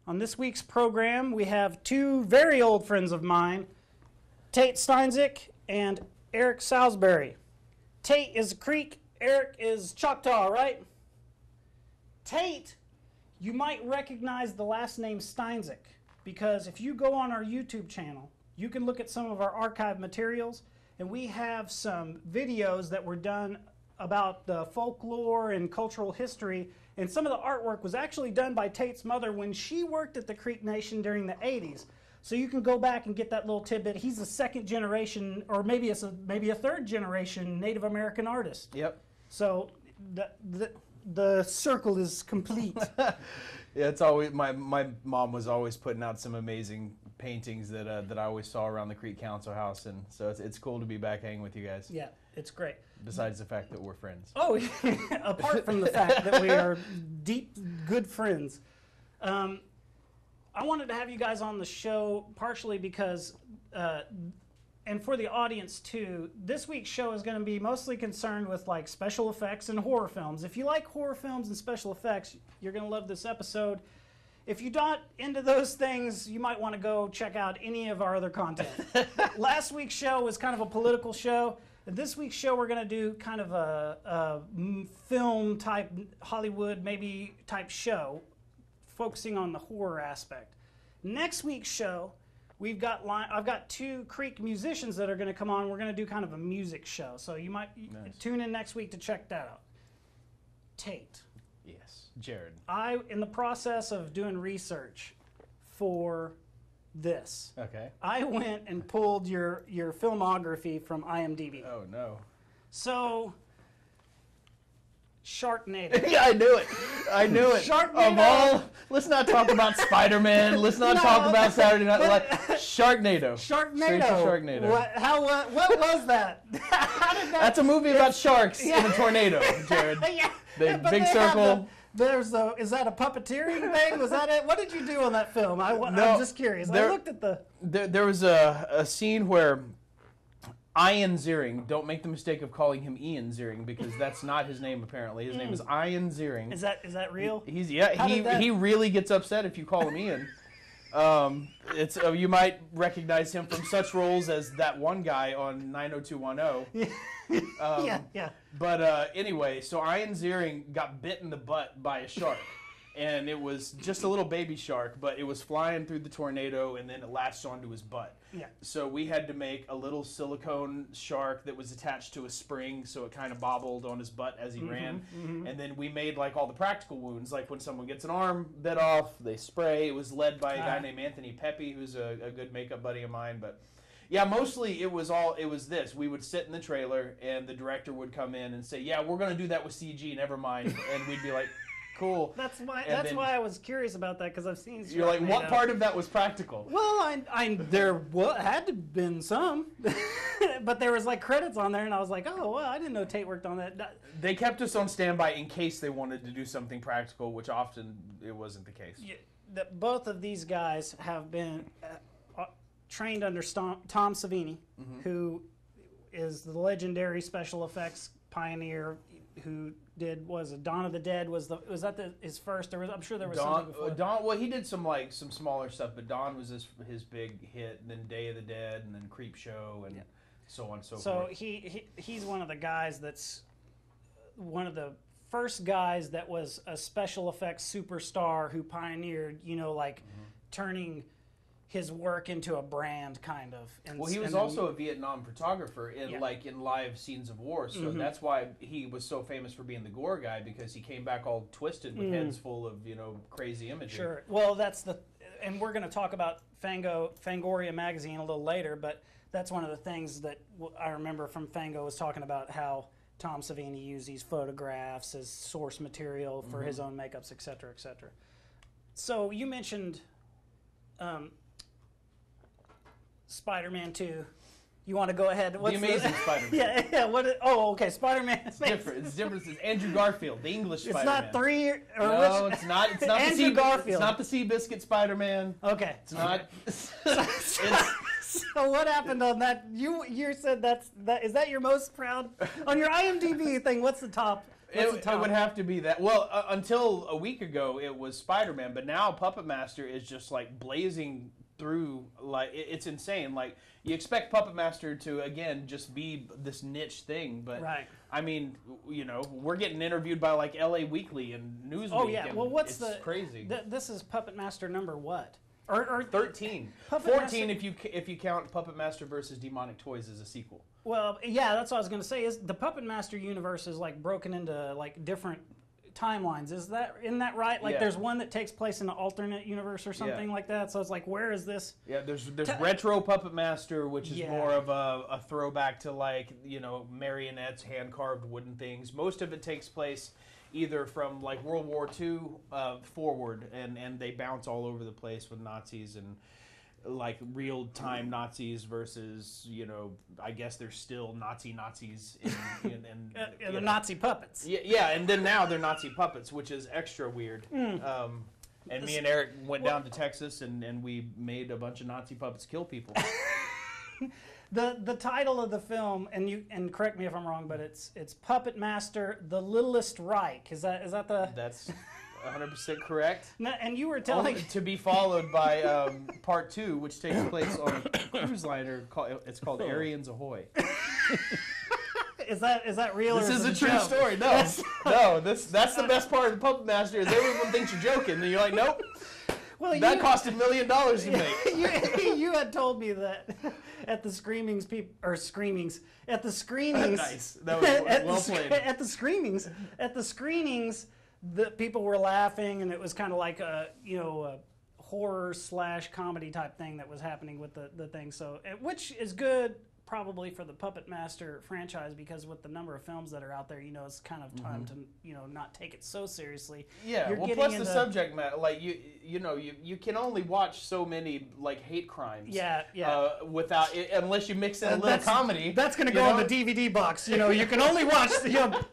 On this week's program, we have two very old friends of mine, Tate Steinzik and Eric Salisbury. Tate is Creek, Eric is Choctaw, right? Tate, you might recognize the last name Steinzik, because if you go on our YouTube channel, you can look at some of our archive materials, and we have some videos that were done about the folklore and cultural history, and some of the artwork was actually done by Tate's mother when she worked at the Creek Nation during the 80s. So you can go back and get that little tidbit. He's a second generation, or maybe it's maybe a third generation Native American artist. Yep. So the circle is complete. Yeah, it's always my mom was always putting out some amazing paintings that I always saw around the Creek Council House, and so it's cool to be back hanging with you guys. Yeah, it's great. Besides the fact that we're friends. Oh, apart from the fact that we are deep, good friends. I wanted to have you guys on the show partially because, and for the audience too, this week's show is going to be mostly concerned with like special effects and horror films. If you like horror films and special effects, you're going to love this episode. If you're not into those things, you might want to go check out any of our other content. Last week's show was kind of a political show. This week's show, we're going to do kind of a film type, Hollywood maybe type show, focusing on the horror aspect. Next week's show, I've got two Creek musicians that are going to come on. We're going to do kind of a music show. So you might tune in next week to check that out. Tate. Yes, Jared. In the process of doing research for this, okay, I went and pulled your filmography from IMDb. Oh no. So, Sharknado. Yeah, I knew it. I knew it. Sharknado. Let's not talk about Spider-Man. Let's not talk about Saturday Night Live. Sharknado. Sharknado. Straight to Sharknado. What was that? How did that? That's a movie about sharks in a tornado, Jared. Yeah. Big circle. Is that a puppeteering thing? Was that it? What did you do on that film? I'm just curious. I looked at the... There was a scene where Ian Ziering, don't make the mistake of calling him Ian Ziering, because that's not his name apparently. His name is Ian Ziering. Is that real? He really gets upset if you call him Ian. You might recognize him from such roles as that one guy on 90210. Yeah. But anyway, so Ian Ziering got bit in the butt by a shark. And it was just a little baby shark, but it was flying through the tornado, and then it latched onto his butt. Yeah. So we had to make a little silicone shark that was attached to a spring, so it kind of bobbled on his butt as he ran. Mm-hmm. And then we made like all the practical wounds, like when someone gets an arm bit off, they spray. It was led by a guy named Anthony Pepe, who's a good makeup buddy of mine. But yeah, mostly it was this. We would sit in the trailer, and the director would come in and say, "Yeah, we're going to do that with CG, never mind." And we'd be like, cool. That's why I was curious about that, because I've seen Sharknado. You're like, what part of that was practical? Well, there had to have been some, but there was like credits on there, and I was like, oh, well, I didn't know Tate worked on that. They kept us on standby in case they wanted to do something practical, which often it wasn't the case. Yeah, both of these guys have been trained under Tom Savini, who is the legendary special effects pioneer who did Dawn of the Dead was that his first? I'm sure there was something before. Dawn. Well, he did some smaller stuff, but Dawn was his big hit, and then Day of the Dead, and then Creep Show, and so on and so forth. So he's one of the guys that's one of the first guys that was a special effects superstar who pioneered, turning his work into a brand, kind of. Well, he was also a Vietnam photographer in live scenes of war, so that's why he was so famous for being the gore guy, because he came back all twisted with heads full of crazy imagery. Sure. Well, and we're going to talk about Fangoria magazine a little later, but that's one of the things that I remember from Fango was talking about how Tom Savini used these photographs as source material for his own makeups, et cetera, et cetera. So you mentioned Spider-Man 2. You want to go ahead? The Amazing Spider-Man. Yeah. Okay. Spider-Man. It's different. It's different. It's Andrew Garfield, the English Spider-Man. It's not 3 or no, which? It's not. It's not Andrew Garfield. It's not the Seabiscuit Spider-Man. Okay. It's not. So what happened on that? You said is that your most proud on your IMDb thing? What's the top? It would have to be that. Well, until a week ago, it was Spider-Man, but now Puppet Master is just like blazing through. Like it's insane. Like you expect Puppet Master to again just be this niche thing, but right. I mean, we're getting interviewed by like LA Weekly and Newsweek. Oh yeah. Well, what's crazy? This is Puppet Master number what? Or 13. 14 if you count Puppet Master versus Demonic Toys as a sequel. Well, yeah, that's what I was going to say. Is the Puppet Master universe is like broken into like different timelines? Isn't that right? Like there's one that takes place in an alternate universe or something like that. So it's like, where is this? Yeah, there's retro Puppet Master, which is more of a throwback to like marionettes, hand carved wooden things. Most of it takes place either from like World War II forward, and they bounce all over the place with Nazis and like real-time Nazis versus, I guess there's still Nazis in the Nazi puppets. Yeah, and then now they're Nazi puppets, which is extra weird. And me and Eric went down to Texas, and we made a bunch of Nazi puppets kill people. The title of the film, and correct me if I'm wrong, but it's Puppet Master: The Littlest Reich. Is that the? That's 100% correct. No, and you were telling to be followed by part 2, which takes place on a cruise liner. It's called Arians Ahoy. Is that real? This or is a it true joke? story. No, that's the best part of the Puppet Master is everyone thinks you're joking, and you're like, nope. Well, that cost $1 million to make. You had told me that at the screamings, at the screenings. Nice. That was well played. At the screenings, the people were laughing, and it was kind of like a horror / comedy type thing that was happening with the thing. So, which is good. Probably for the Puppet Master franchise, because with the number of films that are out there, it's kind of time to not take it so seriously. Yeah, plus the subject matter, like you can only watch so many like hate crimes. Yeah. Without unless you mix in a little comedy. That's going to go in the DVD box. You can only watch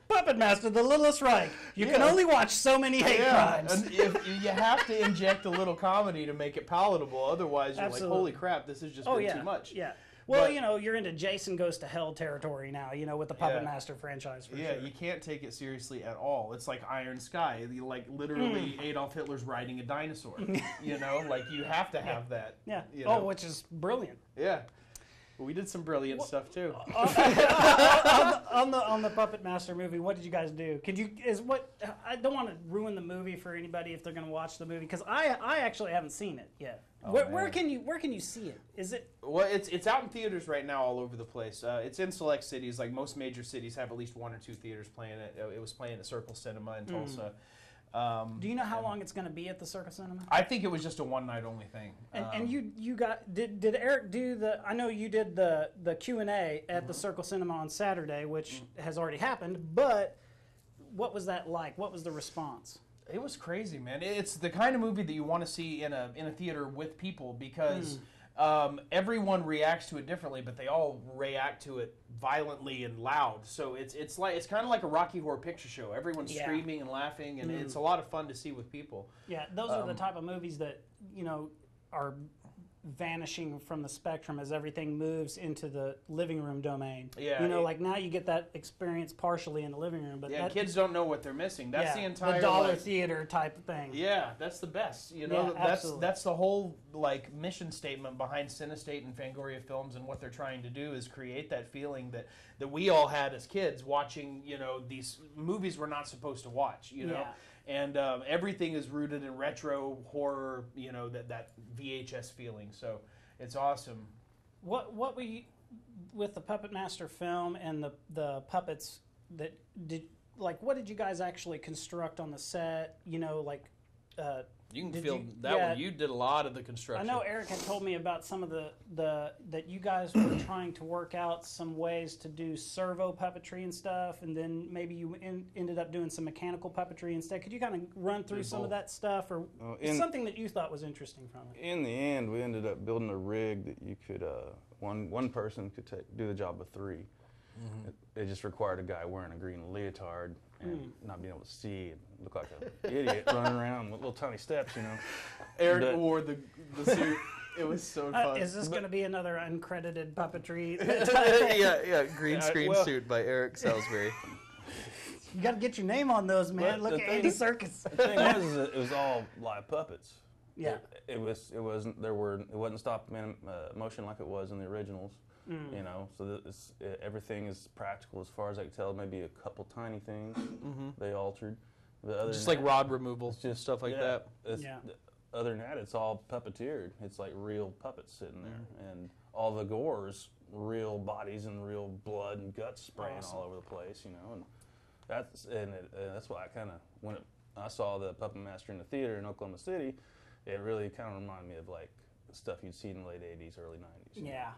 Puppet Master: The Littlest Reich. You can only watch so many hate crimes. And you have to inject a little comedy to make it palatable. Otherwise, you're like, holy crap, this is just too much. Yeah. Well, you're into Jason Goes to Hell territory now, with the Puppet Master franchise for sure. Yeah, you can't take it seriously at all. It's like Iron Sky. Like, literally, Adolf Hitler's riding a dinosaur. Like, you have to have that. Yeah. Which is brilliant. Yeah. We did some brilliant stuff, too. On the Puppet Master movie, what did you guys do? I don't want to ruin the movie for anybody if they're going to watch the movie, because I actually haven't seen it yet. Where can you see it? Is it? Well, it's out in theaters right now all over the place. It's in select cities. Like most major cities have at least 1 or 2 theaters playing it. It was playing at Circle Cinema in Tulsa. Do you know how long it's going to be at the Circle Cinema? I think it was just a one-night only thing. And you got did Eric do the? I know you did the Q&A at the Circle Cinema on Saturday, which has already happened. But what was that like? What was the response? It was crazy, man. It's the kind of movie that you want to see in a theater with people, because everyone reacts to it differently, but they all react to it violently and loud. So it's kind of like a Rocky Horror Picture Show. Everyone's screaming and laughing, and it's a lot of fun to see with people. Yeah, those are the type of movies that are vanishing from the spectrum as everything moves into the living room domain. Yeah, like now you get that experience partially in the living room, but kids don't know what they're missing. That's the entire the dollar theater type of thing. Yeah, that's the best. That's the whole like mission statement behind Cinestate and Fangoria Films, and what they're trying to do is create that feeling that we all had as kids watching these movies we're not supposed to watch. And everything is rooted in retro horror, that VHS feeling. So it's awesome. What with the Puppet Master film and the puppets that what did you guys actually construct on the set? You can feel that one. You did a lot of the construction. I know Eric had told me about some of that you guys were trying to work out some ways to do servo puppetry and stuff, and then maybe you ended up doing some mechanical puppetry instead. Could you kind of run through some of that stuff, or something that you thought was interesting from it? In the end, we ended up building a rig that you could one person could do the job of 3. Mm-hmm. It just required a guy wearing a green leotard and not being able to see and look like an idiot running around with little tiny steps, Eric wore the suit. It was so fun. Is this going to be another uncredited puppetry? yeah. Green screen suit by Eric Salisbury. You got to get your name on those, man. But Look the at Andy Serkis. The thing was, it was all live puppets. Yeah. It wasn't stop motion like it was in the originals. You know, so everything is practical as far as I can tell. Maybe a couple tiny things they altered. But other Just than like that, rod removal, just stuff like that. Other than that, it's all puppeteered. It's like real puppets sitting there, and all the gore's real bodies and real blood and guts spraying all over the place. You know, and that's why I kind of when I saw the Puppet Master in the theater in Oklahoma City, it really kind of reminded me of like stuff you'd see in the late '80s, early '90s. Yeah.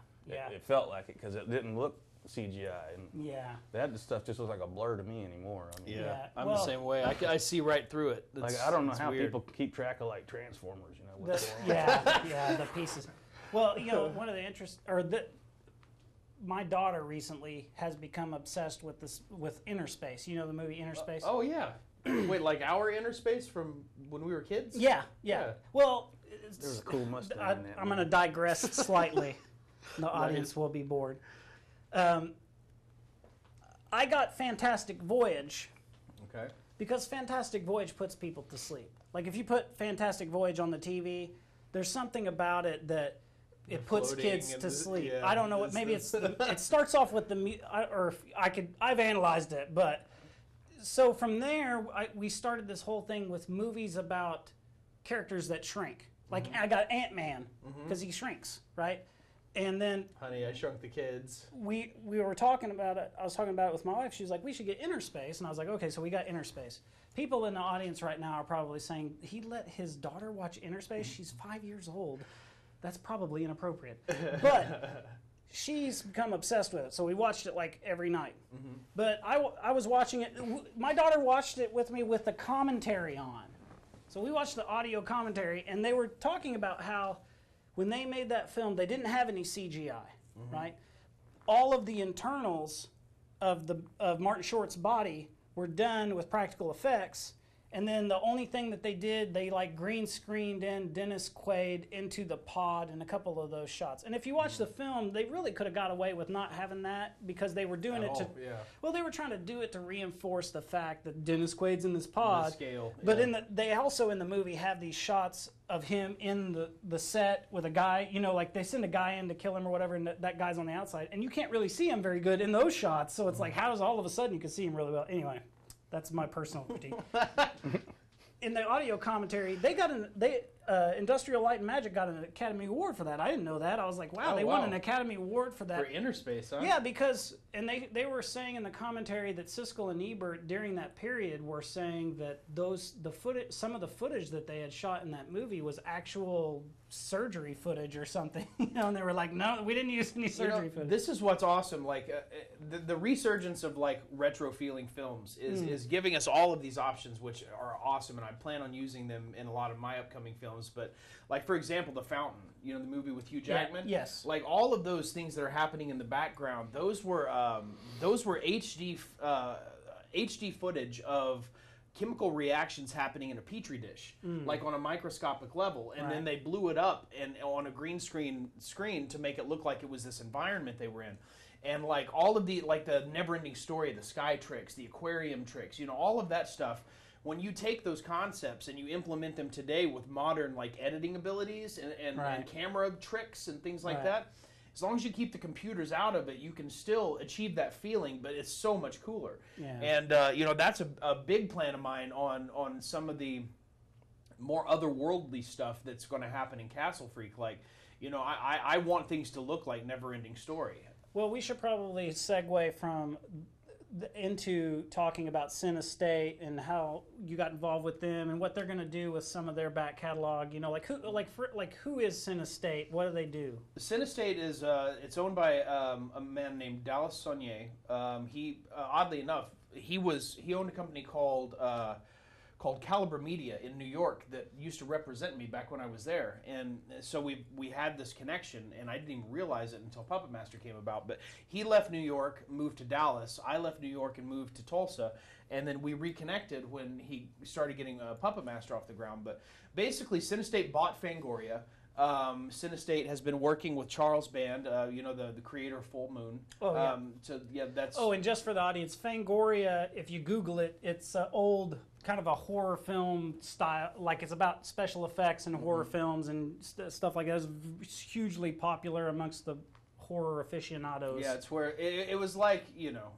It felt like it because it didn't look CGI, and Yeah. that stuff just looks like a blur to me anymore. I mean, I'm the same way. I see right through it. like I don't know how weird. people keep track of like Transformers. You know, what's going on. The pieces. Well, you know, one of the my daughter recently has become obsessed with Inner Space. You know the movie Inner Space? Oh yeah. Wait, like our Inner Space from when we were kids? Yeah. Well, There was a cool Mustang in that. I'm going to digress slightly. The audience will be bored. I got Fantastic Voyage. Okay. Because Fantastic Voyage puts people to sleep. Like if you put Fantastic Voyage on the TV, there's something about it that it puts kids to sleep. I don't know what. Maybe it starts off with I've analyzed it, but so from there we started this whole thing with movies about characters that shrink. Like I got Ant-Man because he shrinks, right? And then Honey, I Shrunk the Kids. we were talking about it. I was talking about it with my wife. She was like, "We should get Inner Space," and I was like, "Okay, so we got Inner Space." People in the audience right now are probably saying, "He let his daughter watch Inner Space? She's 5 years old. That's probably inappropriate." But she's become obsessed with it, so we watched it like every night. But I was watching it. My daughter watched it with me with the commentary on. So we watched the audio commentary, and they were talking about how when they made that film, they didn't have any CGI, right? All of the internals of Martin Short's body were done with practical effects, and then the only thing that they did, they like green screened in Dennis Quaid into the pod in a couple of those shots. And if you watch the film, they really could have got away with not having that because they were doing well, they were trying to do it to reinforce the fact that Dennis Quaid's in this pod. The scale, but they also in the movie have these shots of him in the set with a guy, you know, like they send a guy in to kill him or whatever, and that guy's on the outside, and you can't really see him very good in those shots. So it's like, how does all of a sudden you can see him really well? Anyway, that's my personal critique. In the audio commentary, Industrial Light and Magic got an Academy Award for that. I didn't know that. I was like, wow, they won an Academy Award for that. For Inner Space, huh? Yeah, because they were saying in the commentary that Siskel and Ebert during that period were saying that some of the footage that they had shot in that movie was actual surgery footage or something. You know, and they were like, no, we didn't use any surgery footage. This is what's awesome. Like the resurgence of like retro feeling films is giving us all of these options, which are awesome, and I plan on using them in a lot of my upcoming films. But like for example, The Fountain, you know, the movie with Hugh Jackman. Yeah, yes. Like all of those things that are happening in the background, those were HD footage of chemical reactions happening in a petri dish, like on a microscopic level, and then they blew it up and on a green screen to make it look like it was this environment they were in. And like all of the never-ending story, the sky tricks, the aquarium tricks, you know, all of that stuff. When you take those concepts and you implement them today with modern like editing abilities and camera tricks and things like that, as long as you keep the computers out of it, you can still achieve that feeling, but it's so much cooler. Yeah. And you know, that's a big plan of mine on some of the more otherworldly stuff that's going to happen in Castle Freak. Like, you know, I want things to look like Never-Ending Story. Well, we should probably segue into talking about Sin Estate and how you got involved with them and what they're going to do with some of their back catalog. You know, who is Sin Estate? What do they do? Sin Estate is it's owned by a man named Dallas Saunier. He oddly enough, he owned a company called Caliber Media in New York that used to represent me back when I was there, and so we had this connection, and I didn't even realize it until Puppet Master came about. But he left New York, moved to Dallas. I left New York and moved to Tulsa, and then we reconnected when he started getting Puppet Master off the ground. But basically, Sin Estate bought Fangoria. Cinestate has been working with Charles Band, you know, the creator of Full Moon. Oh, yeah. So, yeah, that's... Oh, and just for the audience, Fangoria, if you Google it, it's old, kind of a horror film style. Like, it's about special effects and horror films and stuff like that. It's hugely popular amongst the horror aficionados. Yeah, it's where it was like, you know,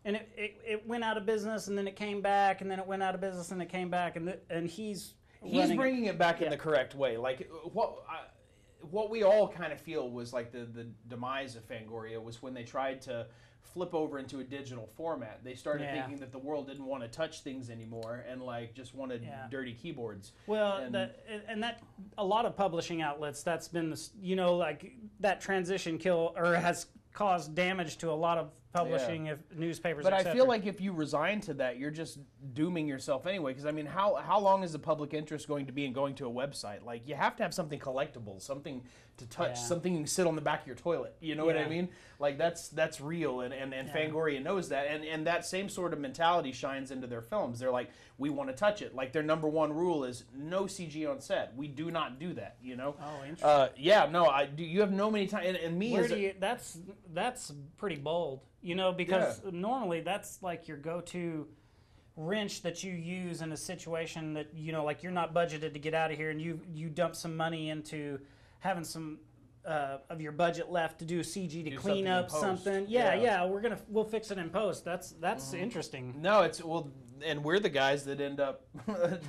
and it went out of business, and then it came back, and then it went out of business, and it came back, and he's bringing it back in the correct way. Like what we all kind of feel was like the demise of Fangoria was when they tried to flip over into a digital format. They started thinking that the world didn't want to touch things anymore and like just wanted dirty keyboards. Well, that a lot of publishing outlets, that's been like that transition has caused damage to a lot of publishing of newspapers. But I feel like if you resign to that, you're just dooming yourself anyway. Because I mean, how long is the public interest going to be in going to a website? Like, you have to have something collectible, something to touch, something you can sit on the back of your toilet. You know what I mean? Like that's real, and Fangoria knows that, and that same sort of mentality shines into their films. They're like, we want to touch it. Like, their number one rule is no CG on set. We do not do that. You know? Oh, interesting. I do. You have no many time, and me that's pretty bold. You know, because normally that's like your go-to wrench that you use in a situation that, you know, like you're not budgeted to get out of here, and you dump some money into having some of your budget left to do CG to clean up something. Yeah, we'll fix it in post. That's interesting. No, and we're the guys that end up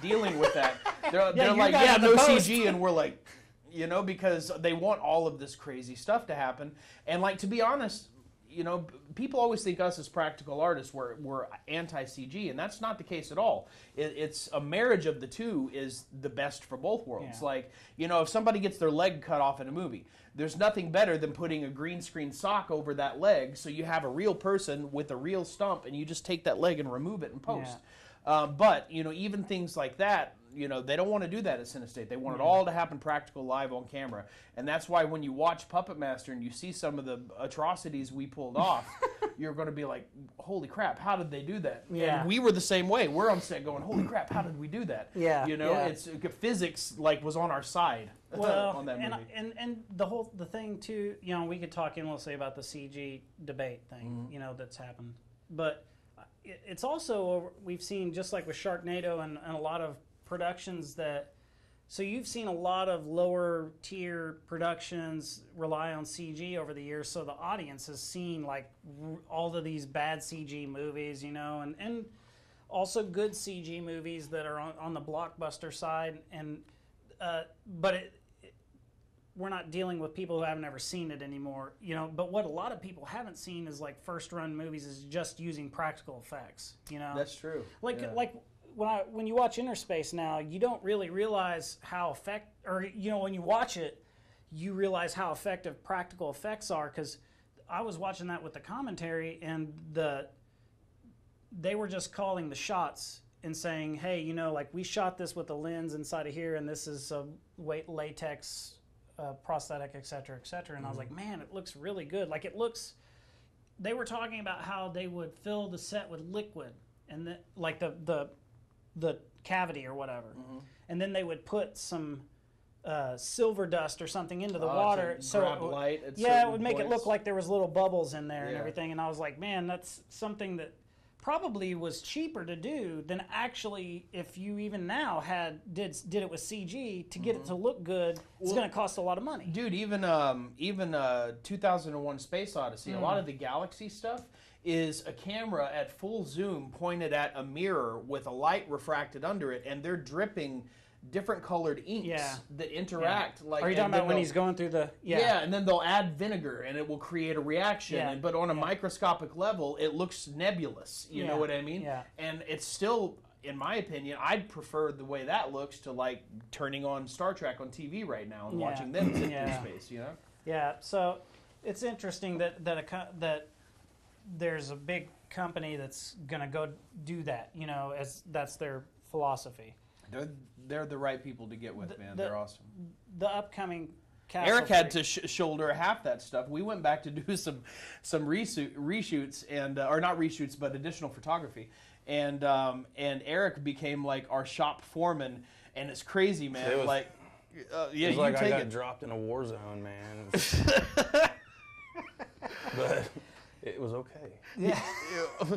dealing with that. They're like, no CG, and we're like, you know, because they want all of this crazy stuff to happen. And like, to be honest, you know, people always think us as practical artists we're anti-CG, and that's not the case at all. It's a marriage of the two is the best for both worlds. Yeah. Like, you know, if somebody gets their leg cut off in a movie, there's nothing better than putting a green screen sock over that leg so you have a real person with a real stump, and you just take that leg and remove it in post. But, you know, even things like that, you know, they don't want to do that at Cinestate. They want it all to happen practical, live on camera. And that's why when you watch Puppet Master and you see some of the atrocities we pulled off, you're going to be like, holy crap, how did they do that? Yeah. And we were the same way. We're on set going, holy crap, how did we do that? Yeah. You know, it's physics like was on our side on that movie. And the thing too, you know, we could talk endlessly about the CG debate thing, you know, that's happened. But it's also, we've seen, just like with Sharknado and a lot of productions so you've seen a lot of lower tier productions rely on CG over the years, so the audience has seen like all of these bad CG movies, you know, and also good CG movies that are on the blockbuster side, and but we're not dealing with people who haven't ever seen it anymore, you know. But what a lot of people haven't seen is like first run movies is just using practical effects, you know. That's true. Like when you watch Interspace now, you don't really realize how when you watch it, you realize how effective practical effects are, because I was watching that with the commentary, and they were just calling the shots and saying, hey, you know, like we shot this with a lens inside of here, and this is a latex prosthetic, et cetera, et cetera. And I was like, man, it looks really good. Like, they were talking about how they would fill the set with liquid, and like the cavity or whatever, and then they would put some silver dust or something into the water, so it would make it look like there was little bubbles in there and everything. And I was like, man, that's something that probably was cheaper to do than actually, if you even now did it with CG to get it to look good. It's going to cost a lot of money, dude. Even 2001: Space Odyssey, a lot of the galaxy stuff is a camera at full zoom pointed at a mirror with a light refracted under it, and they're dripping different colored inks that interact. Like, are you talking about when he's going through the and then they'll add vinegar and it will create a reaction, but on a microscopic level it looks nebulous, you know what I mean? And it's still, in my opinion, I'd prefer the way that looks to like turning on Star Trek on TV right now and watching them sit through space, you know? So it's interesting that there's a big company that's going to go do that, you know, as that's their philosophy. They're the right people to get with, man. They're awesome. The upcoming Castle Eric had to shoulder half that stuff. We went back to do some reshoots, and or not reshoots, but additional photography. And Eric became like our shop foreman, and it's crazy, man. Yeah, It's you like I take got it. dropped in a war zone, man. But it was okay. Yeah.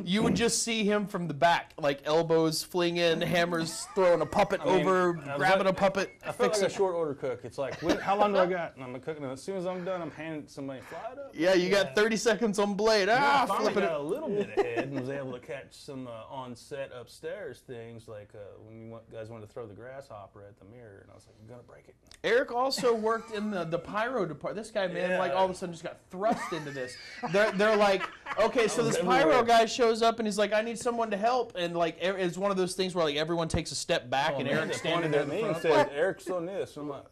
You would just see him from the back, like elbows flinging, hammers throwing a puppet over, grabbing a puppet, I felt like fixing a short order cook. It's like, how long do I got? And I'm cooking, and as soon as I'm done, I'm handing it to somebody, fly it up. Yeah, you got 30 seconds on blade. I finally Flipping got it. a little bit ahead and was able to catch some on-set upstairs things, like when you guys wanted to throw the grasshopper at the mirror, and I was like, you're going to break it. Eric also worked in the pyro department. This guy, man, like all of a sudden just got thrust into this. They're like, okay, so this pyro guy shows up and he's like, I need someone to help, and like it's one of those things where like everyone takes a step back and Eric's standing there in the front. Said, Eric's on this. I'm like,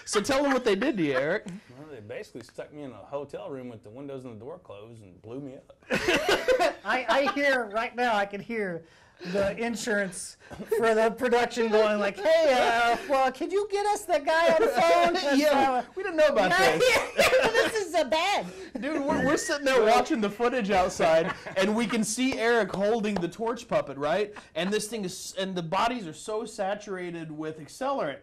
So tell them what they did to you, Eric. well, they basically stuck me in a hotel room with the windows and the door closed and blew me up. I hear right now, I can hear the insurance for the production going like, hey, well, could you get us the guy on the phone? 'Cause, Yeah, we didn't know about this. this is bad. Dude, we're sitting there watching the footage outside, and we can see Eric holding the torch puppet, right? And this thing is, and the bodies are so saturated with accelerant.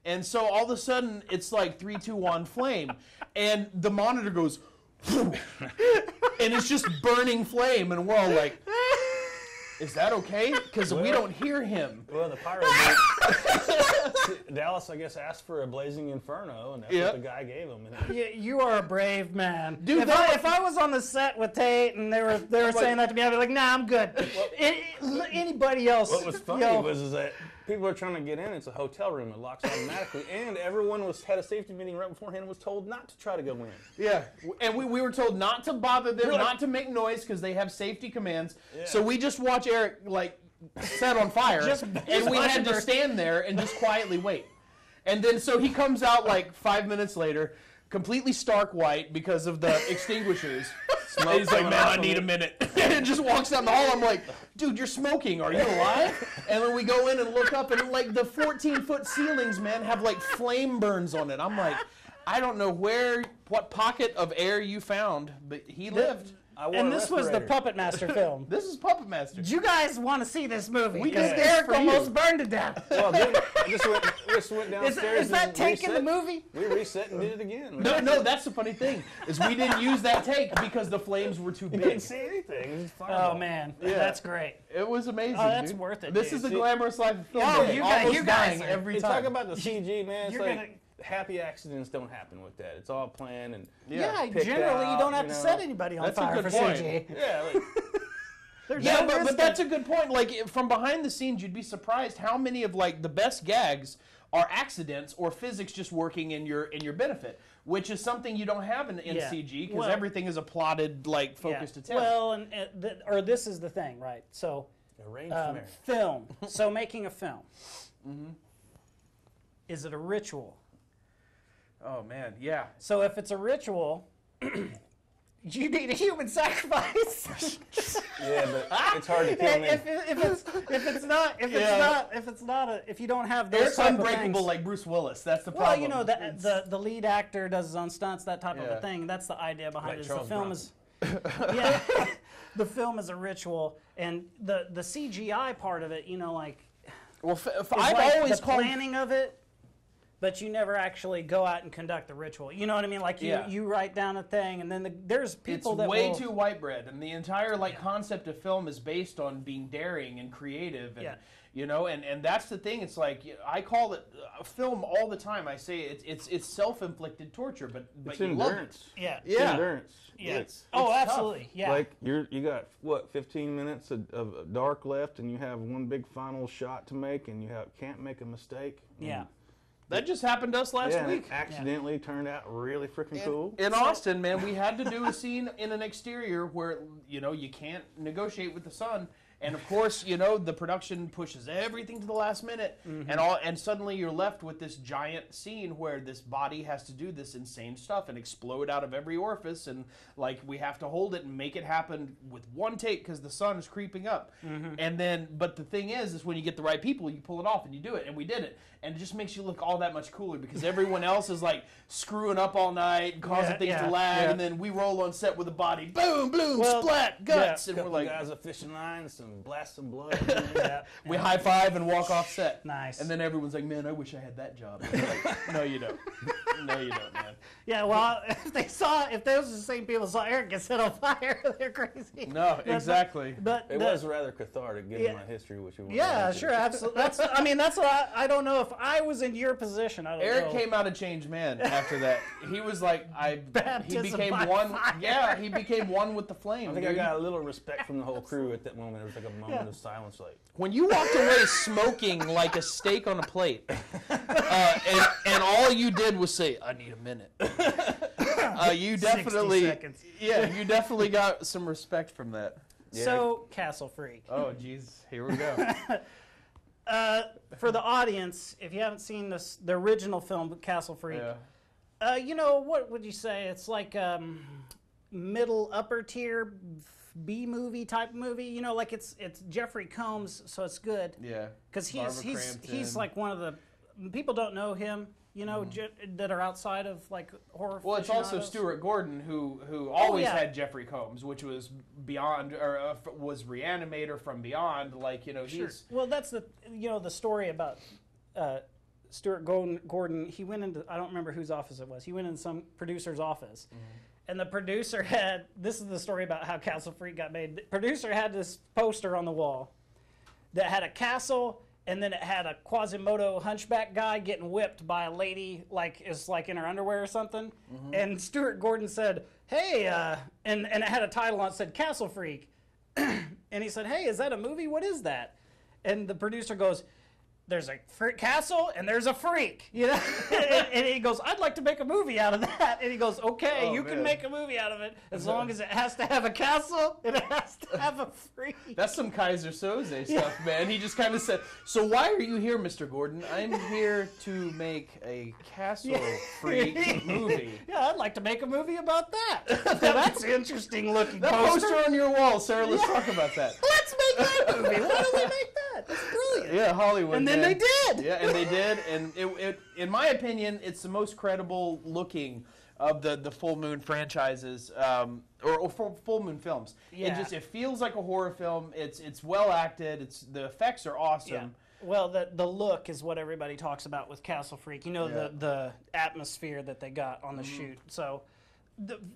And so all of a sudden, it's like 3, 2, 1, flame. And the monitor goes, and it's just burning flame. And we're all like, is that okay? Because we don't hear him. Well, the pyro Dallas, I guess, asked for a blazing inferno, and that's what the guy gave him. And You are a brave man. Dude, if I was on the set with Tate and they were saying that to me, I'd be like, nah, I'm good. Anybody else? what was funny was that people are trying to get in. It's a hotel room. It locks automatically, and everyone had a safety meeting right beforehand and was told not to try to go in. Yeah, and we were told not to bother them, not to make noise because they have safety commands. Yeah. So we just watch Eric like set on fire, and we had to stand there and just quietly wait. And then so he comes out like 5 minutes later, completely stark white because of the extinguishers. And he's like, man, I need a minute. And just walks down the hall. I'm like, dude, you're smoking. Are you alive? And then we go in and look up, and like the 14-foot ceilings, man, have like flame burns on it. I'm like, I don't know what pocket of air you found, but he lived. And this was the Puppet Master film. This is Puppet Master. Do you guys want to see this movie? We did this Eric for almost you. burned to death. Well, just went downstairs. Is that and take in the reset. movie? We reset and did it again. No, that's the funny thing, is we didn't use that take because the flames were too You big. couldn't see anything. It was fireball. Oh, man. Yeah. That's great. It was amazing. Oh, that's dude. worth it, This dude. is the glamorous life of film. Oh, day. you guys- Almost you guys dying are- every You time. talk about the CG, man. It's You're like gonna- happy accidents don't happen with that. It's all planned and Yeah, picked generally you out, don't have you to know. set anybody on That's a fire good for point. CG. Yeah, like, Yeah, but that's a good point. Like from behind the scenes, you'd be surprised how many of like the best gags are accidents or physics just working in your benefit, which is something you don't have in Yeah. CG because Well- everything is a plotted like focused attempt. Well, or this is the thing, right? So, arranged marriage. film. So making a film. Is it a ritual? Oh man, yeah. So if it's a ritual, you need a human sacrifice. Yeah, but it's hard to kill me. If you don't have those Eric's type of unbreakable things, like Bruce Willis. That's the well, problem. you know, the lead actor does his own stunts, that type of Yeah. a thing. That's the idea behind Like it. Charles The film is, yeah, the film is a ritual, and the CGI part of it, you know, like, well, is I've like always the called. planning of it. But you never actually go out and conduct the ritual. You know what I mean? Like you write down a thing, and then there's people It's that way will, too white bread, and the entire like concept of film is based on being daring and creative, and you know, and that's the thing. It's like I call it film all the time. I say it's self-inflicted torture, but It's you love it. endurance. yeah. It's endurance. Yeah. It's Oh, tough. absolutely. Yeah. like you got what 15 minutes of dark left, and you have one big final shot to make, and you can't make a mistake. yeah. That just happened to us last and week. it accidentally turned out really freaking cool. In Austin, man, we had to do a scene in an exterior where, you know, you can't negotiate with the sun. And of course, you know, the production pushes everything to the last minute, and suddenly you're left with this giant scene where this body has to do this insane stuff and explode out of every orifice, and like we have to hold it and make it happen with one take because the sun is creeping up. And then, but the thing is when you get the right people, you pull it off and you do it, and we did it, and it just makes you look all that much cooler because everyone else is like screwing up all night and causing things to lag, and then we roll on set with a body, boom, boom, splat, guts, and we're like, guys are fishing lines. and blast some blood. We high five and walk off set. Nice. And then everyone's like, "Man, I wish I had that job." Like, no, you don't. No, you don't, man. Yeah, well, if those are the same people saw Eric get set on fire, they're crazy. No, exactly. But It was rather cathartic getting Yeah. my history, which you yeah, sure, absolutely. That's what I don't know if I was in your position. I don't know. Eric came out a changed man after that. He was like, he Baptism became by one. fire. Yeah, he became one with the flame. I think I dude. got a little respect from the whole crew at that moment. There was like a moment of silence, like, When you walked away smoking like a steak on a plate, and all you did was say, "I need a minute." You 60 definitely, seconds. yeah, you definitely got some respect from that. So, Castle Freak. Oh, jeez, here we go. For the audience, if you haven't seen the original film, Castle Freak, Yeah. what would you say? It's like middle upper tier B movie type movie. Like it's Jeffrey Combs, so it's good. Yeah. Because Barbara he's Crampton. like one of the people don't know him. That are outside of like horror. Well, it's also aficionados. Stuart Gordon who always yeah. had Jeffrey Combs, which was Beyond or was Reanimator from Beyond. Like Sure. he's Well, that's the the story about Stuart Gordon. He went into, I don't remember whose office it was. He went in some producer's office, and the producer had, this is the story about how Castle Freak got made. The producer had this poster on the wall that had a castle. And then it had a Quasimodo hunchback guy getting whipped by a lady, like in her underwear or something. And Stuart Gordon said, "Hey," and it had a title on it, said Castle Freak. And he said, "Hey, is that a movie? What is that?" And the producer goes, "There's a castle and there's a freak," and he goes, "I'd like to make a movie out of that." And he goes, "Okay, you can make a movie out of it as long as it has to have a castle and it has to have a freak." That's some Kaiser Soze stuff, man. He just kind of said, "So why are you here, Mr. Gordon?" "I'm here to make a castle freak movie." Yeah, I'd like to make a movie about that. That's interesting looking That poster on your wall, Sarah. Let's talk about that. Let's make that movie. Why don't we make that? That's brilliant. Yeah, Hollywood. And then man. they did. Yeah, and they did, and it in my opinion, it's the most credible looking of the Full Moon franchises, or Full Moon films. Yeah. It feels like a horror film. It's well acted. The effects are awesome. Yeah. Well, the look is what everybody talks about with Castle Freak. The atmosphere that they got on the shoot. So,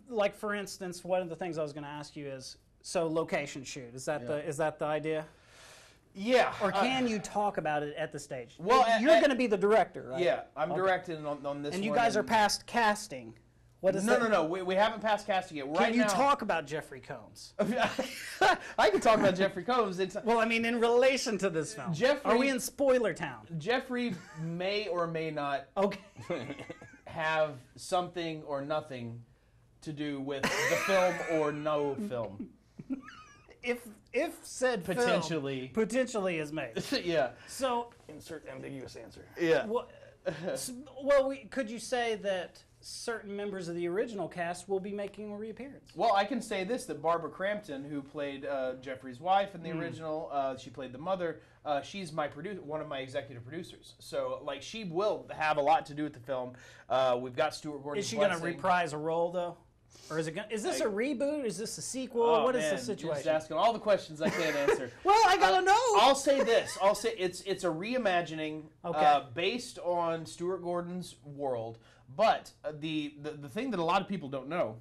like for instance, one of the things I was going to ask you is, so location shoot. Is that the idea? Yeah. Or can you talk about it at the stage? Well, you're going to be the director, right? Yeah, I'm directing on this. And you one, guys are past casting. What is that? No. We haven't passed casting yet. Can you talk about Jeffrey Combs? I can talk about Jeffrey Combs. Well, I mean, in relation to this film. Jeffrey- Are we in spoiler town? Jeffrey may or may not Okay. have something or nothing to do with the film or no film. If said Potentially. film potentially is made. Yeah. So, insert ambiguous answer. Yeah. could you say that certain members of the original cast will be making a reappearance? Well, I can say this, that Barbara Crampton, who played Jeffrey's wife in the original, she played the mother, she's one of my executive producers. So, like, she will have a lot to do with the film. We've got Stuart Gordon's Is she going to blessing. reprise a role, though? Or is this a reboot? Is this a sequel? Oh, what is man, the situation? You're just asking all the questions I can't answer. Well, I gotta know. I'll say this. I'll say it's a reimagining based on Stuart Gordon's world. But the thing that a lot of people don't know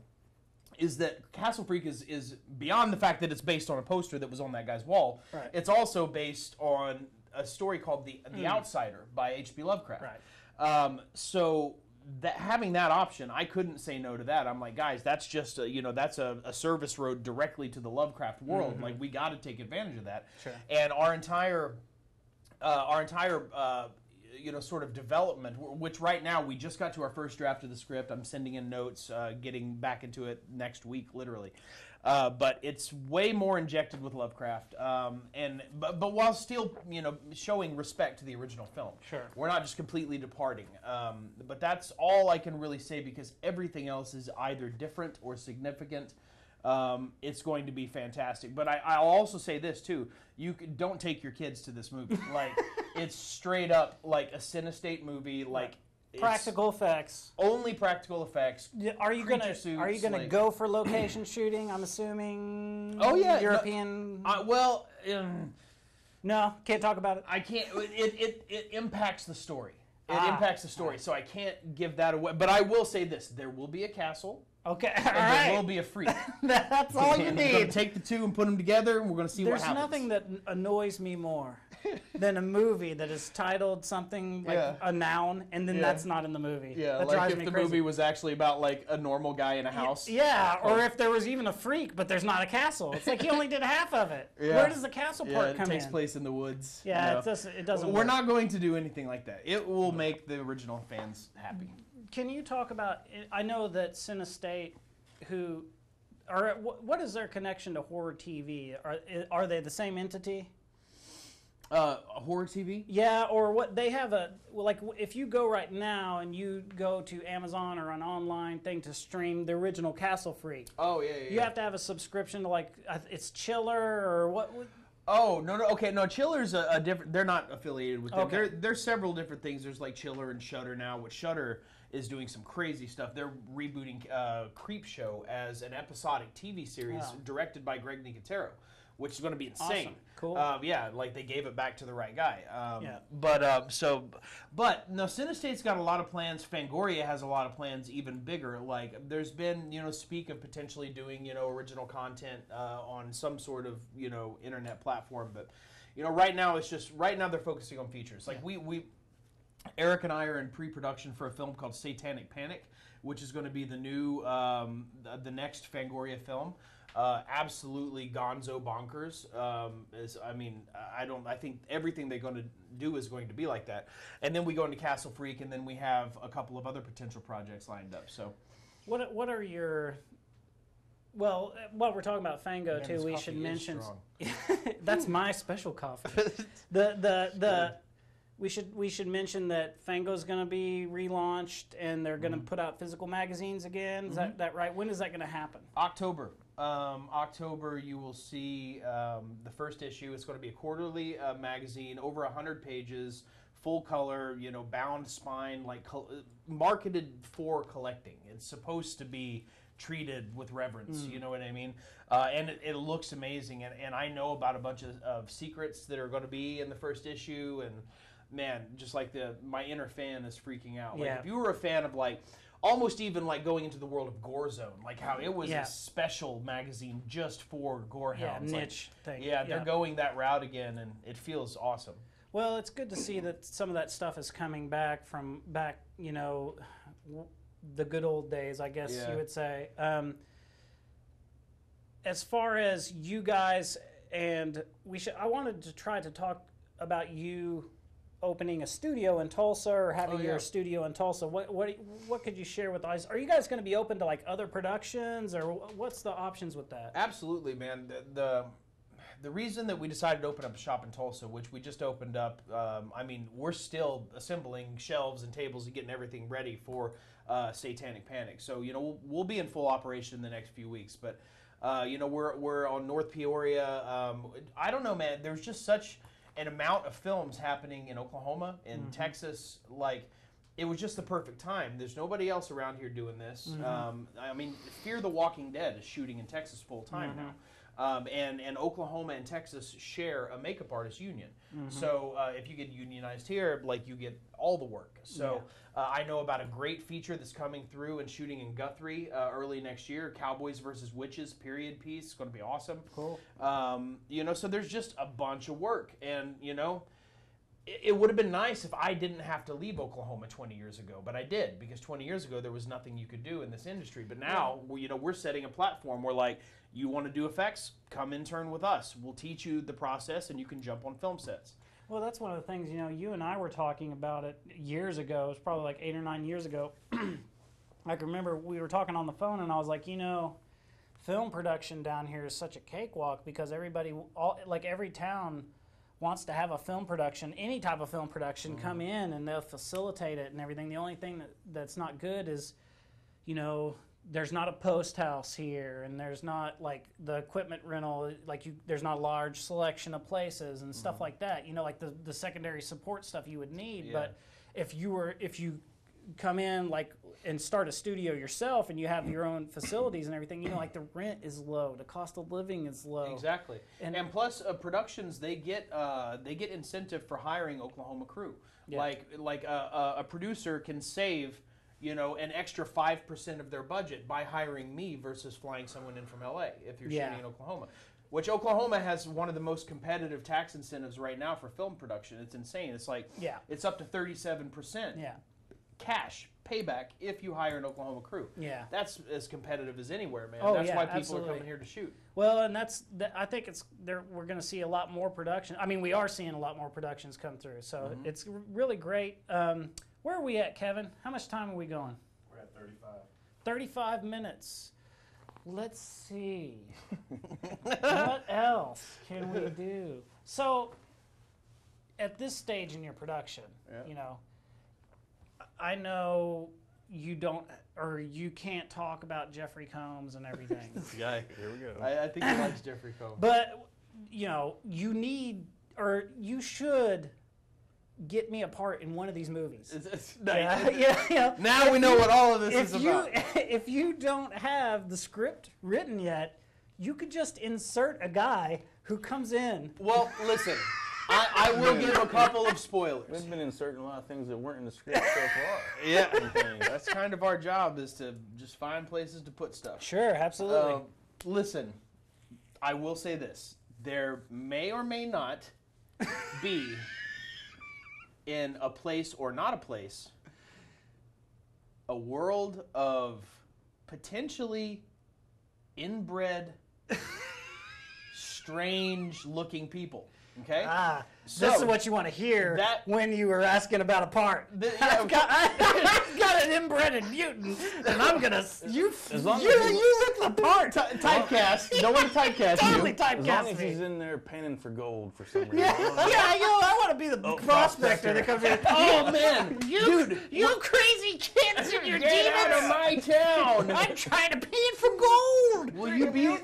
is that Castle Freak is beyond the fact that it's based on a poster that was on that guy's wall. Right. It's also based on a story called The Outsider by H.P. Lovecraft. Right. So having that option, I couldn't say no to that. I'm like, guys, that's just that's a service road directly to the Lovecraft world. Like, we got to take advantage of that. Sure. And our entire sort of development, which right now we just got to our first draft of the script. I'm sending in notes, getting back into it next week, literally. But it's way more injected with Lovecraft, but while still showing respect to the original film. Sure. We're not just completely departing. But that's all I can really say, because everything else is either different or significant. It's going to be fantastic. But I'll also say this too: don't take your kids to this movie. Like, it's straight up like a Cinestate movie. Like, Practical effects. Only practical effects. Are you gonna suits, go for location shooting? I'm assuming. Oh yeah, European. No, can't talk about it. I can't. It impacts the story. It impacts the story, so I can't give that away. But I will say this: there will be a castle. Okay, and there will be a freak. That's all you We're need. going to take the two and put them together, and we're going to see what happens. There's nothing that annoys me more than a movie that is titled something like a noun, and then that's not in the movie. Yeah, that like drives if me the crazy. movie was actually about like a normal guy in a house. Yeah, or if there was even a freak, but there's not a castle. It's like he only did half of it. Yeah. Where does the castle part come in? It takes place in the woods. Yeah, no. it doesn't We're work. not going to do anything like that. It will make the original fans happy. Can you talk about, I know that Cinestate, what is their connection to horror TV? Are they the same entity? Horror TV? Yeah, or what they have if you go right now and you go to Amazon or an online thing to stream the original Castle Freak. Oh yeah. You have to have a subscription to it's Chiller or what? Oh no, okay, no. Chiller's a different. They're not affiliated with them. Okay. There's several different things. There's like Chiller and Shudder now. Which Shudder is doing some crazy stuff. They're rebooting Creep Show as an episodic TV series directed by Greg Nicotero, which is going to be insane. Awesome. Cool. Yeah, like they gave it back to the right guy. Yeah. But no, Cinestate's got a lot of plans. Fangoria has a lot of plans, even bigger. Like there's been, speak of potentially doing, original content on some sort of, internet platform. But, right now they're focusing on features. Like Eric and I are in pre-production for a film called Satanic Panic, which is going to be the new, the next Fangoria film. Absolutely gonzo bonkers. I think everything they're going to do is going to be like that. And then we go into Castle Freak, and then we have a couple of other potential projects lined up. So, what are your? Well, while we're talking about Fango too, we should mention that's my special coffee. We should mention that Fango's going to be relaunched, and they're going to put out physical magazines again. Is that right? When is that going to happen? October. October, you will see the first issue. It's going to be a quarterly magazine, over 100 pages, full color, bound spine, marketed for collecting. It's supposed to be treated with reverence, you know what I mean? And it looks amazing. And I know about a bunch of secrets that are going to be in the first issue. And man, just like my inner fan is freaking out. Like if you were a fan of almost even going into the world of Gore Zone, like how it was a special magazine just for gorehounds. Niche thing. Yeah, they're going that route again, and it feels awesome. Well, it's good to see that some of that stuff is coming back from the good old days, I guess you would say. As far as you guys, and I wanted to try to talk about you opening a studio in Tulsa or having your studio in Tulsa. What could you share with us? Are you guys going to be open to other productions, or what's the options with that? Absolutely, man. The reason that we decided to open up a shop in Tulsa, which we just opened up, we're still assembling shelves and tables and getting everything ready for Satanic Panic. So, we'll be in full operation in the next few weeks. But, we're on North Peoria. I don't know, man. There's just such an amount of films happening in Oklahoma, in Texas. It was just the perfect time. There's nobody else around here doing this. Fear the Walking Dead is shooting in Texas full time now. And Oklahoma and Texas share a makeup artist union. So if you get unionized here, you get all the work. So I know about a great feature that's coming through and shooting in Guthrie early next year, Cowboys versus Witches period piece. It's going to be awesome. Cool. So there's just a bunch of work. And, it would have been nice if I didn't have to leave Oklahoma 20 years ago, but I did, because 20 years ago there was nothing you could do in this industry. But now, we're setting a platform where you want to do effects, come intern with us. We'll teach you the process, and you can jump on film sets. Well, that's one of the things, you and I were talking about it years ago. It was probably 8 or 9 years ago. I can remember we were talking on the phone, and I was like, film production down here is such a cakewalk, because everybody, every town wants to have a film production, any type of film production, come in, and they'll facilitate it and everything. The only thing that's not good is, there's not a post house here, and there's not the equipment rental, there's not a large selection of places and stuff like that. The secondary support stuff you would need. Yeah. But if you come in like and start a studio yourself and you have your own facilities and everything, you know, like the rent is low, the cost of living is low. Exactly. And plus productions, they get incentive for hiring Oklahoma crew. Yeah. Like a producer can save, you know, an extra 5% of their budget by hiring me versus flying someone in from LA if you're shooting in Oklahoma. Which Oklahoma has one of the most competitive tax incentives right now for film production. It's insane. It's like it's up to 37% cash payback if you hire an Oklahoma crew. Yeah, that's as competitive as anywhere, man. That's why people are coming here to shoot. Well, and I think it's there. We're going to see a lot more production. I mean, we are seeing a lot more productions come through. So it's really great. Where are we at, Kevin? How much time are we going? We're at 35. 35 minutes. Let's see. What else can we do? So, at this stage in your production, you know, I know you don't, or you can't talk about Jeffrey Combs and everything. Here we go. I think he likes Jeffrey Combs. But, you know, you need, or you should get me a part in one of these movies. Yeah. Now we know what all of this is about. If you don't have the script written yet, you could just insert a guy who comes in. Well, listen, I will give a couple of spoilers. We've been inserting a lot of things that weren't in the script so far. Yeah. That's kind of our job, is to just find places to put stuff. Sure, absolutely. Listen, I will say this. There may or may not be, in a place or not a place, a world of potentially inbred, strange-looking people. Okay? So, this is what you want to hear when you were asking about a part. I've got an inbred mutant, and I'm gonna you look the part. Typecast. Don't want to typecast totally you. Typecast as long as me. he's in there panning for gold for some reason. I want to be the prospector that comes in. Oh man, dude, you crazy kids and your get demons! Out of my town! I'm trying to pan for gold. Will you be?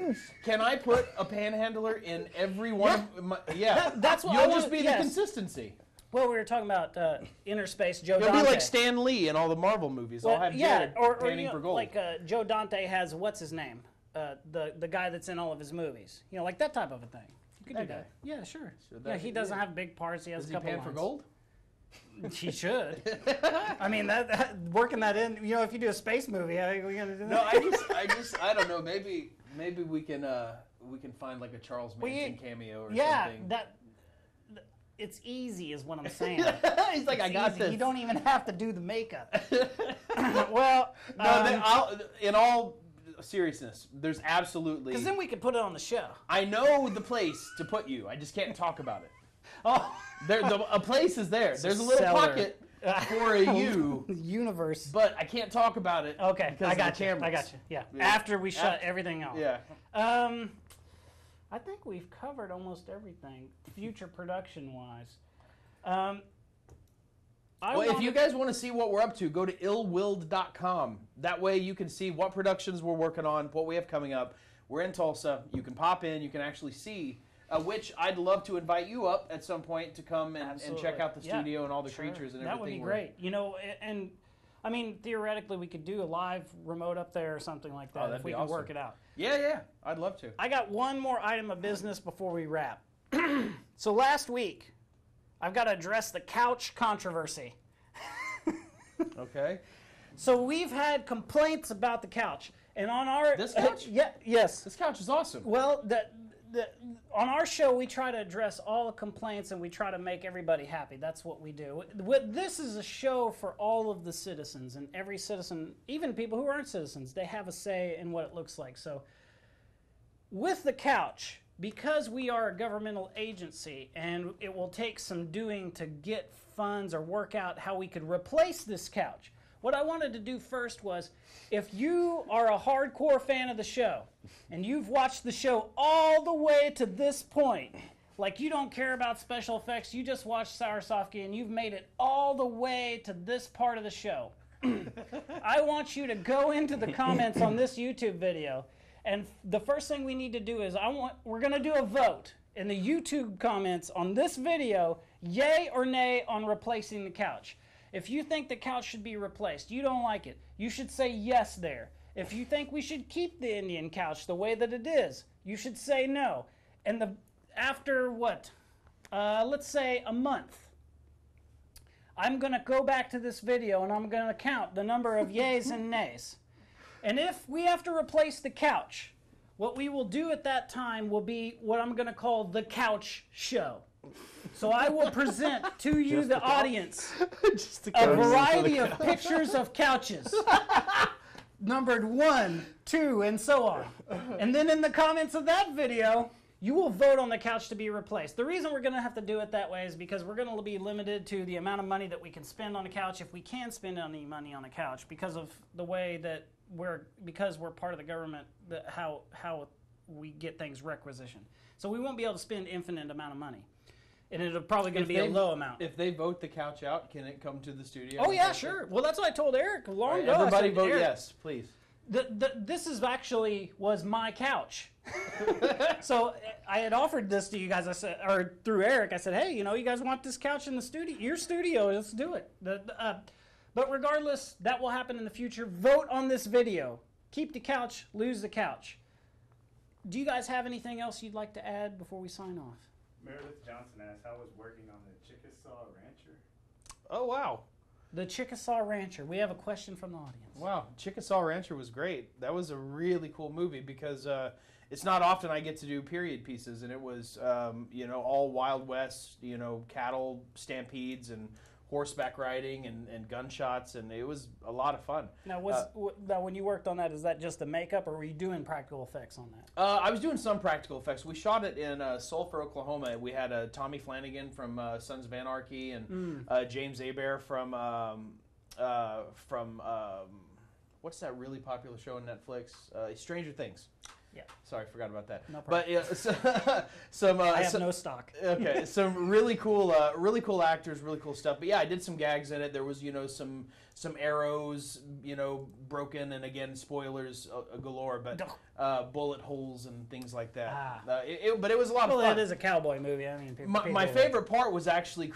Can I put a panhandler in every one of my? Yeah, that's what you'll just be the consistency. Well, we were talking about Inner Space, Joe You'll Dante. be like Stan Lee in all the Marvel movies. Well, I'll have Jared panning for gold. Like Joe Dante has, what's his name? The guy that's in all of his movies. You know, like that type of a thing. You could do that. Yeah, sure. Yeah, he doesn't have big parts. He has a couple lines. Does he pan for gold? He should. I mean, that working that in. You know, if you do a space movie, how are we gonna do that? No, I don't know. Maybe we can find like a Charles Manson cameo or something. Yeah, it's easy, is what I'm saying. He's like, I got this. You don't even have to do the makeup. Well, in all seriousness, there's absolutely. Because then we could put it on the show. I know the place to put you. I just can't talk about it. Oh, a place is there. There's a little pocket for a universe, but I can't talk about it. Okay, I got you. Yeah. After we shut everything off. Yeah. I think we've covered almost everything, future production-wise. Well, if you guys want to see what we're up to, go to illwilled.com. That way you can see what productions we're working on, what we have coming up. We're in Tulsa. You can pop in. You can actually see, which I'd love to invite you up at some point to come and check out the studio and all the creatures and everything. That would be great. You know, and I mean, theoretically, we could do a live remote up there or something like that if we can work it out. Yeah, I'd love to. I got one more item of business before we wrap. So last week, I've got to address the couch controversy. Okay. So we've had complaints about the couch, and on our this couch, yes, this couch is awesome. Well, on our show, we try to address all the complaints and we try to make everybody happy. That's what we do. This is a show for all of the citizens, and every citizen, even people who aren't citizens, they have a say in what it looks like. So with the couch, because we are a governmental agency and it will take some doing to get funds or work out how we could replace this couch, what I wanted to do first was, if you are a hardcore fan of the show and you've watched the show all the way to this point, like you don't care about special effects, you just watched Sour Sofkee and you've made it all the way to this part of the show, I want you to go into the comments on this YouTube video, and the first thing we need to do is we're going to do a vote in the YouTube comments on this video, yay or nay on replacing the couch. If you think the couch should be replaced, you don't like it, you should say yes there. If you think we should keep the Indian couch the way that it is, you should say no. And after what? Let's say a month, I'm going to go back to this video and I'm going to count the number of yays and nays. And if we have to replace the couch, what we will do at that time will be what I'm going to call the couch show. So I will present to you, the audience, a variety of pictures of couches, numbered 1, 2, and so on. And then in the comments of that video, you will vote on the couch to be replaced. The reason we're going to have to do it that way is because we're going to be limited to the amount of money that we can spend on a couch, if we can spend any money on a couch, because of the way that because we're part of the government, how we get things requisitioned. So we won't be able to spend infinite amount of money. And it'll probably going to be a low amount. If they vote the couch out, can it come to the studio? Oh, yeah, sure. Well, that's what I told Eric long ago. Everybody vote yes, please. This was my couch. So I had offered this to you guys. I said, or through Eric, I said, hey, you guys want this couch in the studio? Your studio, let's do it. But regardless, that will happen in the future. Vote on this video. Keep the couch, lose the couch. Do you guys have anything else you'd like to add before we sign off? Meredith Johnson asked, how was working on the Chickasaw Rancher? Oh, wow. The Chickasaw Rancher. We have a question from the audience. Wow, Chickasaw Rancher was great. That was a really cool movie because it's not often I get to do period pieces, and it was, all Wild West, cattle stampedes and horseback riding and gunshots, and it was a lot of fun. Now, when you worked on that, is that just the makeup, or were you doing practical effects on that? I was doing some practical effects. We shot it in Sulphur, Oklahoma. We had Tommy Flanagan from Sons of Anarchy and James Hebert from what's that really popular show on Netflix? Stranger Things. Yeah. Sorry, forgot about that. No problem. But yeah, I have no stock. Okay, some really cool actors, really cool stuff. But yeah, I did some gags in it. There was some arrows, broken, and again spoilers galore. But bullet holes and things like that. But it was a lot of fun. Well, it is a cowboy movie. I mean, my favorite part was actually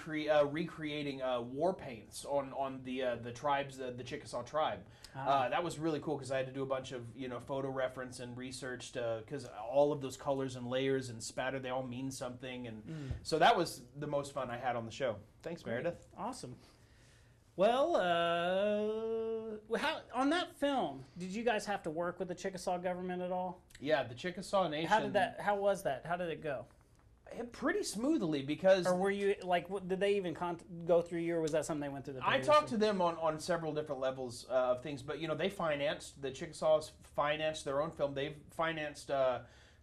recreating war paints on the tribes, the Chickasaw tribe. That was really cool because I had to do a bunch of photo reference and research because all of those colors and layers and spatter, they all mean something, and so that was the most fun I had on the show. Thanks, Meredith. Awesome. Well, on that film, did you guys have to work with the Chickasaw government at all? Yeah, the Chickasaw Nation. How was that? How did it go? Pretty smoothly because... Or were you, did they even go through you, or was that something they went through the producer? I talked to them on several different levels of things, but, they financed, the Chickasaws financed their own film. They've financed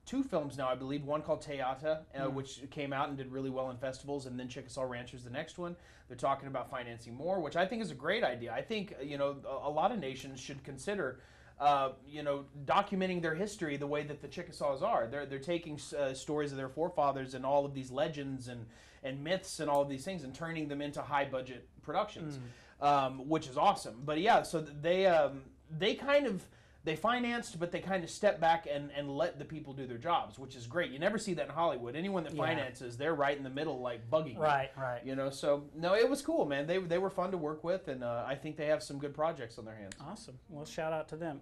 2 films now, I believe. One called Teata, which came out and did really well in festivals, and then Chickasaw Rancher's the next one. They're talking about financing more, which I think is a great idea. I think, a lot of nations should consider... documenting their history the way that the Chickasaws are. They're taking stories of their forefathers and all of these legends and myths and all of these things and turning them into high budget productions, which is awesome. But yeah, so they financed, but they kind of stepped back and let the people do their jobs, which is great. You never see that in Hollywood. Anyone that finances, they're right in the middle, like bugging. Right. So no, it was cool, man. They were fun to work with, and I think they have some good projects on their hands. Awesome. Well, shout out to them.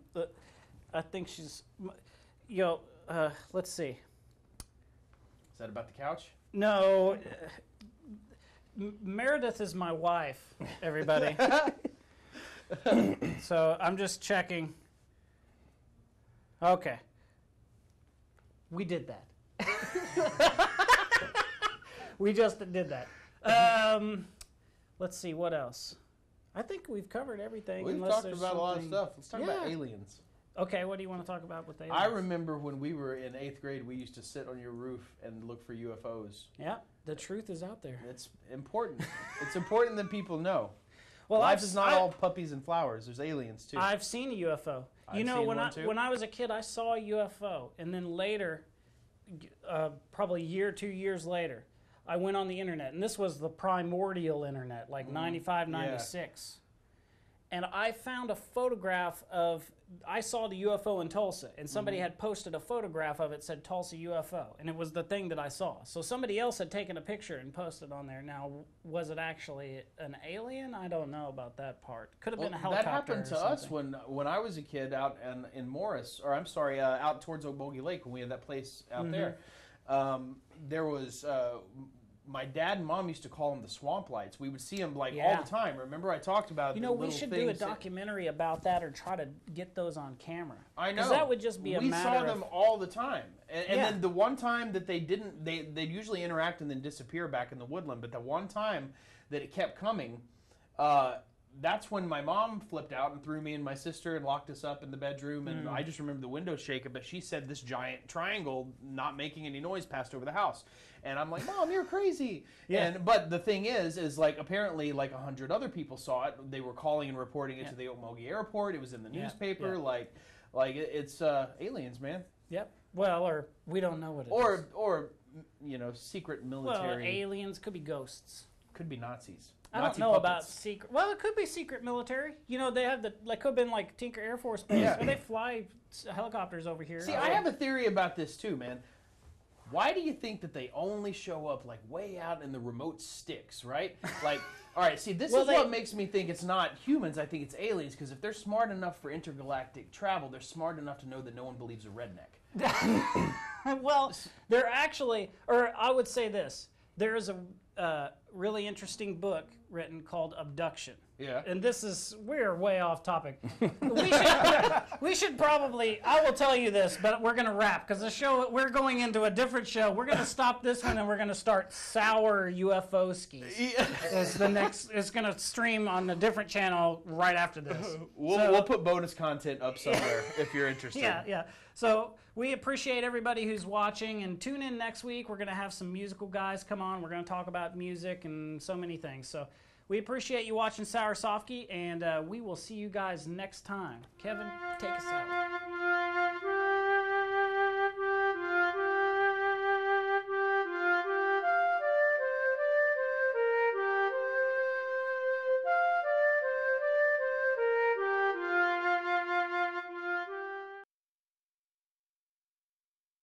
I think she's, let's see. Is that about the couch? No. Meredith is my wife, everybody. So I'm just checking. Okay. We did that. We just did that. Let's see, what else? I think we've covered everything. We've talked about a lot of stuff. Let's talk about aliens. Okay, what do you want to talk about with aliens? I remember when we were in 8th grade, we used to sit on your roof and look for UFOs. Yeah, the truth is out there. It's important. It's important that people know. Well, life is not all puppies and flowers. There's aliens, too. I've seen a UFO. When I was a kid, I saw a UFO. And then later, probably 2 years later, I went on the internet. And this was the primordial internet, like 95, 96. and I found a photograph of, I saw the UFO in Tulsa, and somebody had posted a photograph of it, said Tulsa UFO, and it was the thing that I saw. So somebody else had taken a picture and posted on there. Now, was it actually an alien? I don't know about that part. Could have been a helicopter. That happened to or us something. when I was a kid out in Morris, or I'm sorry, out towards Obogie Lake when we had that place out there. There was... my dad and mom used to call them the swamp lights. We would see them all the time. Remember I talked about we should do a documentary about that or try to get those on camera. I know. Because that would just be a matter of... We saw them all the time. And then the one time that they didn't, they'd usually interact and then disappear back in the woodland. But the one time that it kept coming, that's when my mom flipped out and threw me and my sister and locked us up in the bedroom. And I just remember the window shaking. But she said this giant triangle not making any noise passed over the house. And I'm like, Mom, you're crazy. But the thing is like apparently like 100 other people saw it. They were calling and reporting it to the Obogie airport. It was in the newspaper. Like it's aliens, man. Yep. Well, or we don't know what it is. Or secret military. Well, aliens could be ghosts. Could be Nazis. I don't know about secret. Well, it could be secret military. They have could have been like Tinker Air Force Base. Or they fly helicopters over here. See, I have a theory about this too, man. Why do you think that they only show up like way out in the remote sticks, right? Like, all right, see, this is what makes me think it's not humans. I think it's aliens, because if they're smart enough for intergalactic travel, they're smart enough to know that no one believes a redneck. Well, they're actually, or I would say this. There is a really interesting book written called Abduction. Yeah. And we're way off topic. We should probably, I will tell you this, but we're going to wrap, because we're going into a different show. We're going to stop this one and we're going to start Sour Sofkee. It's going to stream on a different channel right after this. We'll put bonus content up somewhere if you're interested. Yeah. So we appreciate everybody who's watching, and tune in next week. We're going to have some musical guys come on. We're going to talk about music and so many things. So we appreciate you watching Sour Sofkee, and we will see you guys next time. Kevin, take us out.